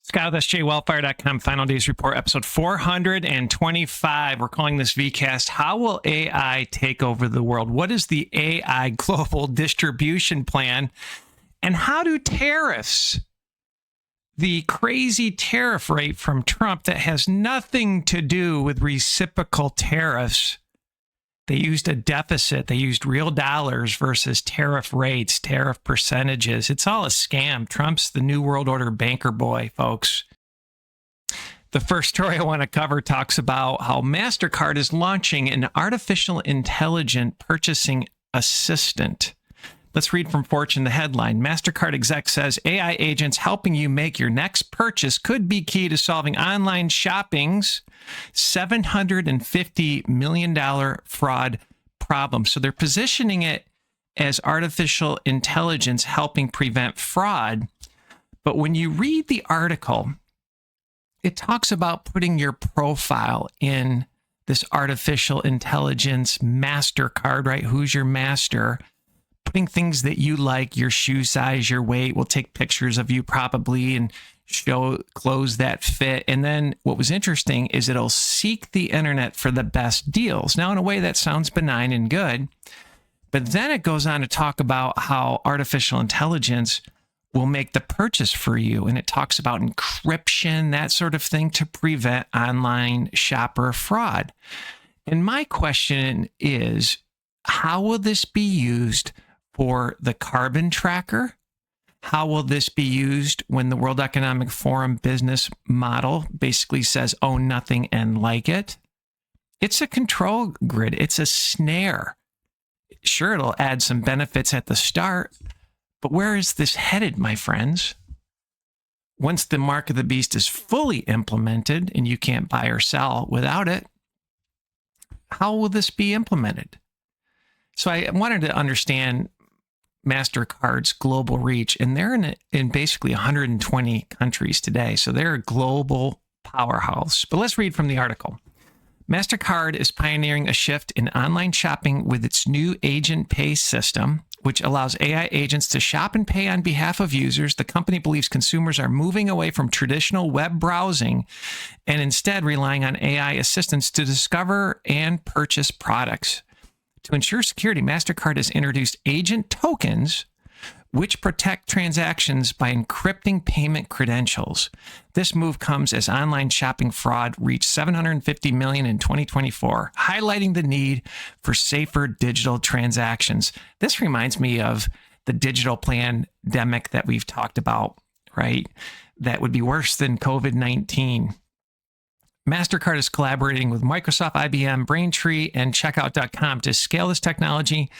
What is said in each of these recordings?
Scott with sjwellfire.com, Final Days Report, episode 425. We're calling this VCast, How Will AI Take Over the World? What is the AI global distribution plan? And how do tariffs, the crazy tariff rate from Trump that has nothing to do with reciprocal tariffs, they used a deficit. They used real dollars versus tariff rates, tariff percentages. It's all a scam. Trump's the New World Order banker boy, folks. The first story I want to cover talks about how MasterCard is launching an artificial intelligent purchasing assistant. Let's read from Fortune, the headline. MasterCard exec says AI agents helping you make your next purchase could be key to solving online shopping's $750 million fraud problem. So they're positioning it as artificial intelligence helping prevent fraud. But when you read the article, it talks about putting your profile in this artificial intelligence MasterCard, right? Who's your master? Putting things that you like, your shoe size, your weight. We'll take pictures of you probably and show clothes that fit. And then what was interesting is it'll seek the internet for the best deals. Now, in a way that sounds benign and good, but then it goes on to talk about how artificial intelligence will make the purchase for you. And it talks about encryption, that sort of thing, to prevent online shopper fraud. And my question is, how will this be used for the carbon tracker? How will this be used when the World Economic Forum business model basically says own nothing and like it? It's a control grid. It's a snare. Sure, it'll add some benefits at the start, but where is this headed, my friends? Once the mark of the beast is fully implemented and you can't buy or sell without it, how will this be implemented? So I wanted to understand MasterCard's global reach, and they're in basically 120 countries today. So they're a global powerhouse. But let's read from the article. MasterCard is pioneering a shift in online shopping with its new agent pay system, which allows AI agents to shop and pay on behalf of users. The company believes consumers are moving away from traditional web browsing and instead relying on AI assistants to discover and purchase products. To ensure security, MasterCard has introduced agent tokens, which protect transactions by encrypting payment credentials. This move comes as online shopping fraud reached $750 million in 2024, highlighting the need for safer digital transactions. This reminds me of the digital pandemic that we've talked about, right? That would be worse than COVID-19. MasterCard is collaborating with Microsoft, IBM, Braintree, and Checkout.com to scale this technology,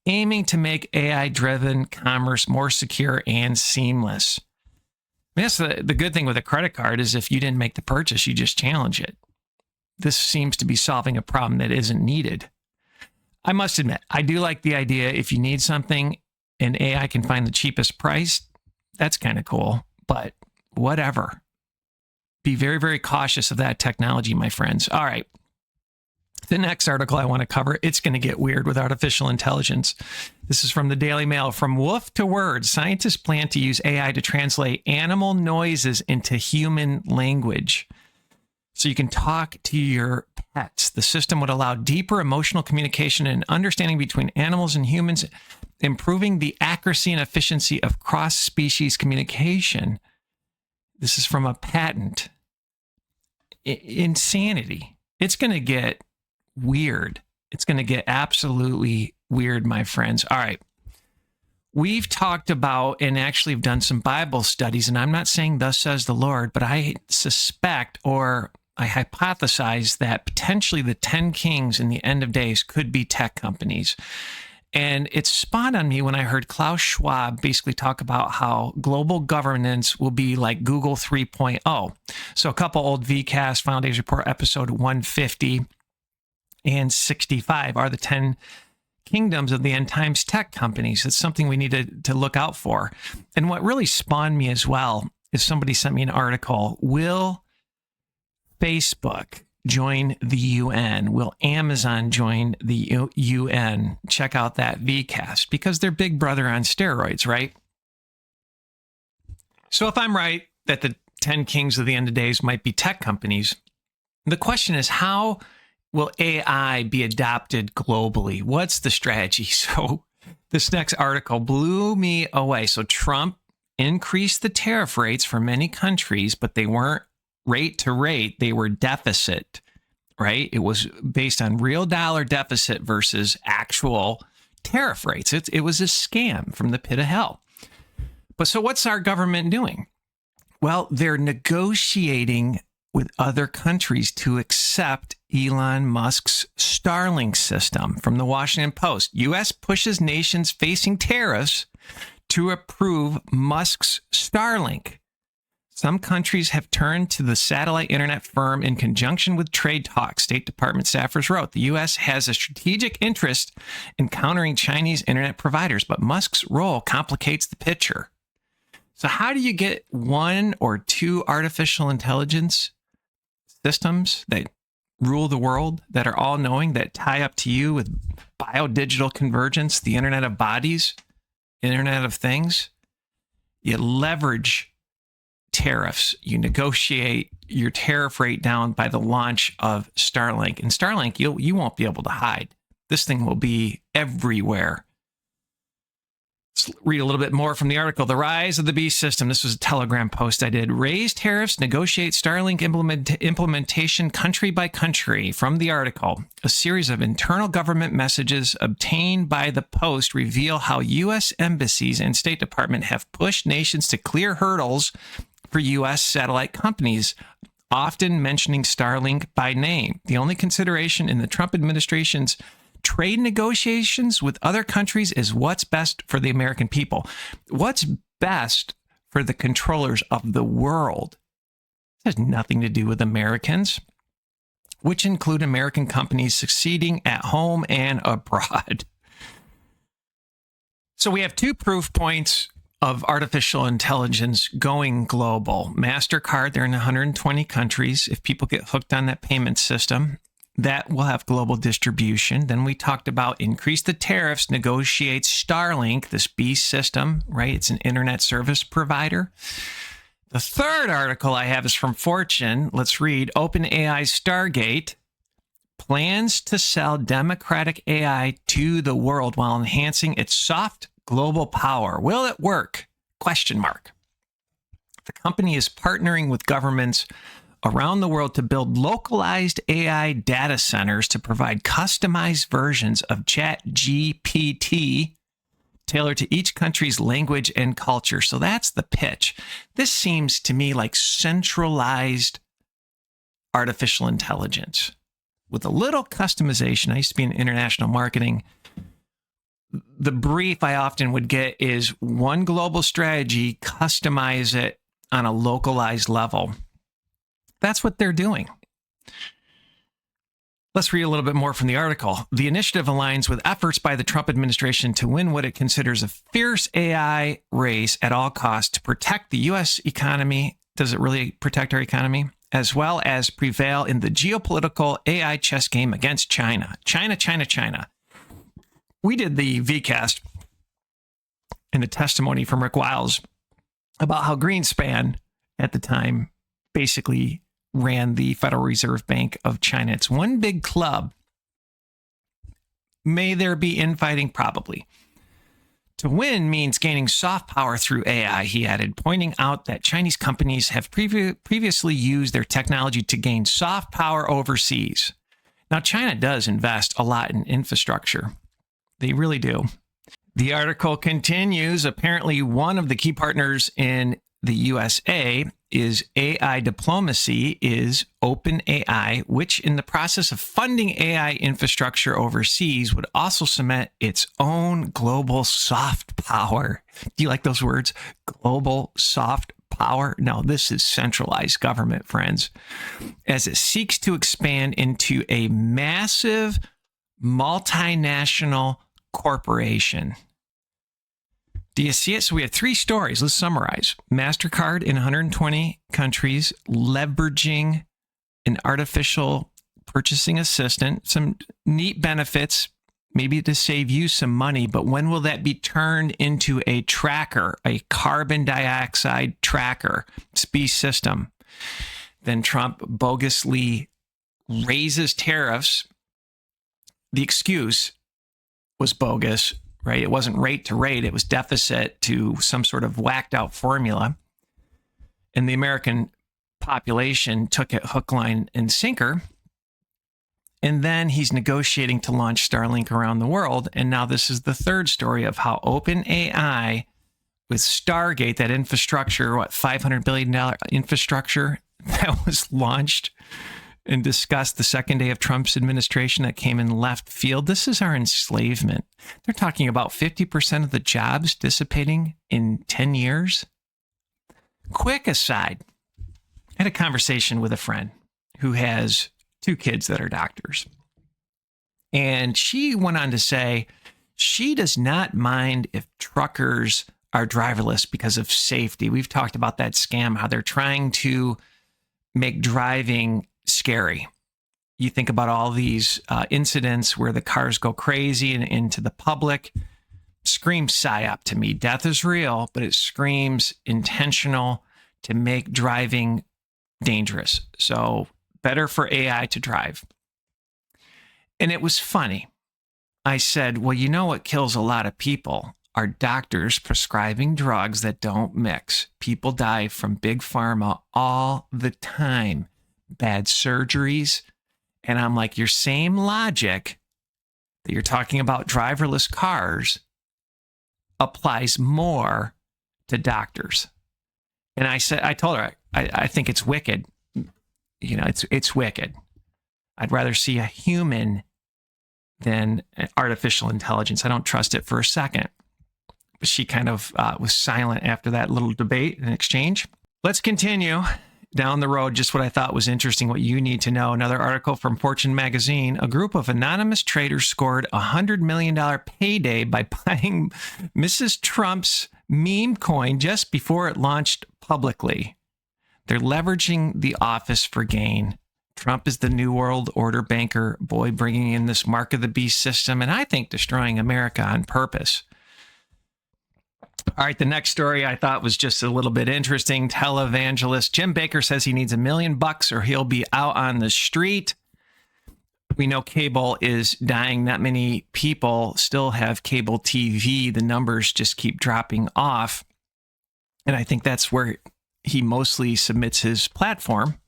aiming to make AI-driven commerce more secure and seamless. That's the good thing with a credit card is if you didn't make the purchase, you just challenge it. This seems to be solving a problem that isn't needed. I must admit, I do like the idea if you need something and AI can find the cheapest price, that's kind of cool, but whatever. Be very, very cautious of that technology, my friends. All right. The next article I want to cover, it's going to get weird with artificial intelligence. This is from the Daily Mail. From wolf to word, scientists plan to use AI to translate animal noises into human language. So you can talk to your pets. The system would allow deeper emotional communication and understanding between animals and humans, improving the accuracy and efficiency of cross-species communication. This is from a patent. Insanity. It's going to get weird. It's going to get absolutely weird, my friends. All right. We've talked about and actually have done some Bible studies, and I'm not saying thus says the Lord, but I suspect or I hypothesize that potentially the 10 kings in the end of days could be tech companies. And it spawned on me when I heard Klaus Schwab basically talk about how global governance will be like Google 3.0. So a couple old VCast, Final Days Report, episode 150 and 65 are the 10 kingdoms of the end times tech companies. It's something we need to look out for. And what really spawned me as well is somebody sent me an article. Will Facebook join the UN? Will Amazon join the UN? Check out that VCast because they're Big Brother on steroids, right? So if I'm right that the 10 kings of the end of days might be tech companies. The question is, how will AI be adopted globally? What's the strategy? So this next article blew me away. So Trump increased the tariff rates for many countries, but they weren't rate to rate. They were deficit, right? It was based on real dollar deficit versus actual tariff rates. It was a scam from the pit of hell. But so what's our government doing? Well, they're negotiating with other countries to accept Elon Musk's Starlink system. From the Washington Post, U.S. pushes nations facing tariffs to approve Musk's Starlink. Some countries have turned to the satellite internet firm in conjunction with trade talks, State Department staffers wrote. The U.S. has a strategic interest in countering Chinese internet providers, but Musk's role complicates the picture. So how do you get one or two artificial intelligence systems that rule the world, that are all knowing, that tie up to you with biodigital convergence, the Internet of Bodies, Internet of Things? You leverage tariffs. You negotiate your tariff rate down by the launch of Starlink. And Starlink, you won't be able to hide. This thing will be everywhere. Let's read a little bit more from the article. The rise of the beast system. This was a Telegram post I did. Raise tariffs, negotiate Starlink implementation country by country. From the article, a series of internal government messages obtained by the Post reveal how U.S. embassies and State Department have pushed nations to clear hurdles for U.S. satellite companies, often mentioning Starlink by name. The only consideration in the Trump administration's trade negotiations with other countries is what's best for the American people. What's best for the controllers of the world. This has nothing to do with Americans, which include American companies succeeding at home and abroad. So we have two proof points of artificial intelligence going global. MasterCard, they're in 120 countries. If people get hooked on that payment system, that will have global distribution. Then we talked about increase the tariffs, negotiate Starlink, this beast system, right? It's an internet service provider. The third article I have is from Fortune. Let's read. OpenAI Stargate plans to sell democratic AI to the world while enhancing its soft global power. Will it work? Question mark. The company is partnering with governments around the world to build localized AI data centers to provide customized versions of ChatGPT tailored to each country's language and culture. So that's the pitch. This seems to me like centralized artificial intelligence with a little customization. I used to be in international marketing. The brief I often would get is one global strategy, customize it on a localized level. That's what they're doing. Let's read a little bit more from the article. The initiative aligns with efforts by the Trump administration to win what it considers a fierce AI race at all costs to protect the U.S. economy. Does it really protect our economy? As well as prevail in the geopolitical AI chess game against China. China. We did the VCast in a testimony from Rick Wiles about how Greenspan at the time basically ran the Federal Reserve Bank of China. It's one big club. May there be infighting? Probably. To win means gaining soft power through AI, he added, pointing out that Chinese companies have previously used their technology to gain soft power overseas. Now, China does invest a lot in infrastructure. They really do. The article continues. Apparently, one of the key partners in the USA is AI diplomacy is OpenAI, which in the process of funding AI infrastructure overseas would also cement its own global soft power. Do you like those words? Global soft power? No, this is centralized government, friends, as it seeks to expand into a massive multinational corporation. Do you see it? So we have three stories. Let's summarize. MasterCard in 120 countries, leveraging an artificial purchasing assistant. Some neat benefits. maybe to save you some money, but when will that be turned into a tracker, a carbon dioxide tracker, beast system? Then Trump bogusly raises tariffs. The excuse was bogus, right? It wasn't rate to rate. It was deficit to some sort of whacked out formula. And the American population took it hook, line, and sinker. And then he's negotiating to launch Starlink around the world. And now this is the third story of how OpenAI with Stargate, that infrastructure, $500 billion infrastructure that was launched and discussed the second day of Trump's administration that came in left field. This is our enslavement. They're talking about 50% of the jobs dissipating in 10 years. Quick aside, I had a conversation with a friend who has 2 kids that are doctors. And she went on to say she does not mind if truckers are driverless because of safety. We've talked about that scam, how they're trying to make driving scary. You think about all these incidents where the cars go crazy and into the public. Screams psyop to me. Death is real, but it screams intentional to make driving dangerous. So better for AI to drive. And it was funny. I said, well, you know what kills a lot of people are doctors prescribing drugs that don't mix. People die from big pharma all the time. Bad surgeries. And I'm like, your same logic that you're talking about driverless cars applies more to doctors. And I told her, I think it's wicked. You know, it's wicked. I'd rather see a human than artificial intelligence. I don't trust it for a second. But she kind of was silent after that little debate and exchange. Let's continue down the road. Just what I thought was interesting, what you need to know. Another article from Fortune magazine. A group of anonymous traders scored a $100 million payday by buying Mrs. Trump's meme coin just before it launched publicly. They're leveraging the office for gain. Trump is the New World Order banker boy, bringing in this mark of the beast system, and I think destroying America on purpose. All right, the next story I thought was just a little bit interesting. Televangelist Jim Baker says he needs $1 million or he'll be out on the street. We know cable is dying. Not many people still have cable TV. The numbers just keep dropping off. And I think that's where he mostly submits his platform.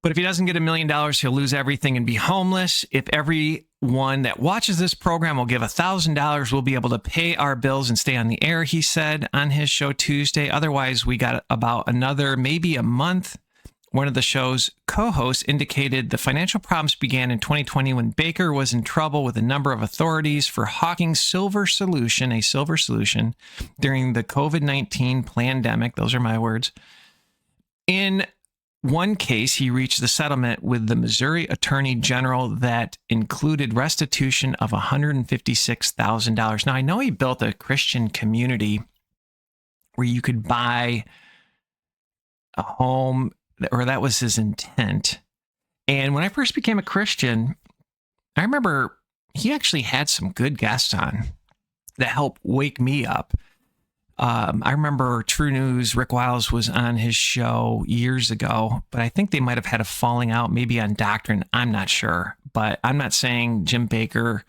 But if he doesn't get $1 million, he'll lose everything and be homeless. If everyone that watches this program will give $1,000, we'll be able to pay our bills and stay on the air, he said on his show Tuesday. Otherwise, we got about another, maybe a month. One of the show's co-hosts indicated the financial problems began in 2020 when Baker was in trouble with a number of authorities for hawking a silver solution during the COVID-19 pandemic. Those are my words. In one case, he reached the settlement with the Missouri Attorney General that included restitution of $156,000. Now, I know he built a Christian community where you could buy a home, or that was his intent. And when I first became a Christian, I remember he actually had some good guests on that helped wake me up. I remember True News, Rick Wiles was on his show years ago, but I think they might have had a falling out, maybe on doctrine. I'm not sure, but I'm not saying Jim Baker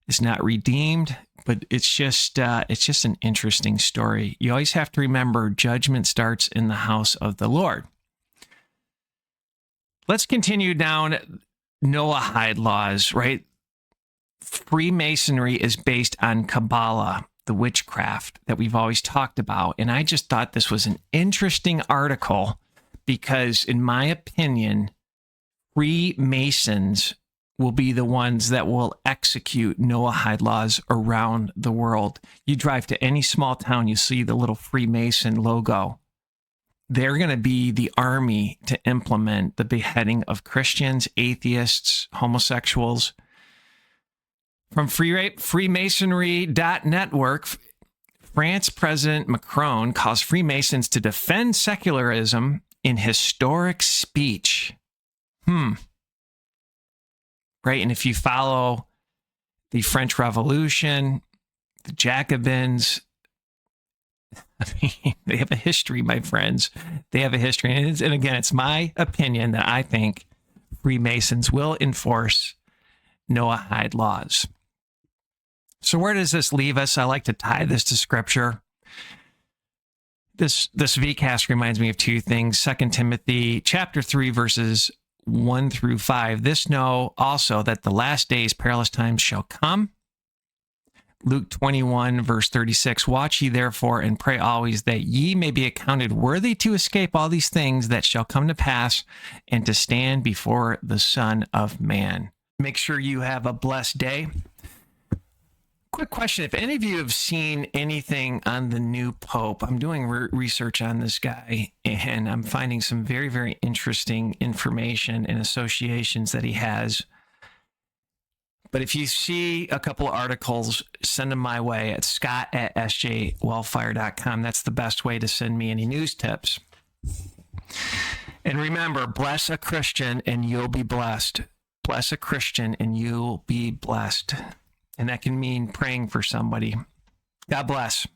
is not redeemed, but it's just an interesting story. You always have to remember judgment starts in the house of the Lord. Let's continue down Noahide laws, right? Freemasonry is based on Kabbalah, the witchcraft that we've always talked about. And I just thought this was an interesting article because, in my opinion, Freemasons will be the ones that will execute Noahide laws around the world. You drive to any small town, you see the little Freemason logo. They're going to be the army to implement the beheading of Christians, atheists, homosexuals. From Freemasonry.network, France President Macron calls Freemasons to defend secularism in historic speech. Right, and if you follow the French Revolution, the Jacobins. I mean, they have a history, my friends. They have a history. And again, it's my opinion that I think Freemasons will enforce Noahide laws. So where does this leave us? I like to tie this to Scripture. This VCast reminds me of two things. 2 Timothy chapter 3, verses 1 through 5. This know also that the last days perilous times shall come. Luke 21, verse 36. Watch ye therefore and pray always that ye may be accounted worthy to escape all these things that shall come to pass and to stand before the Son of Man. Make sure you have a blessed day. Quick question. If any of you have seen anything on the new Pope, I'm doing research on this guy, and I'm finding some very, very interesting information and associations that he has. But if you see a couple of articles, send them my way at scott@sjwellfire.com. That's the best way to send me any news tips. And remember, bless a Christian and you'll be blessed. Bless a Christian and you'll be blessed. And that can mean praying for somebody. God bless.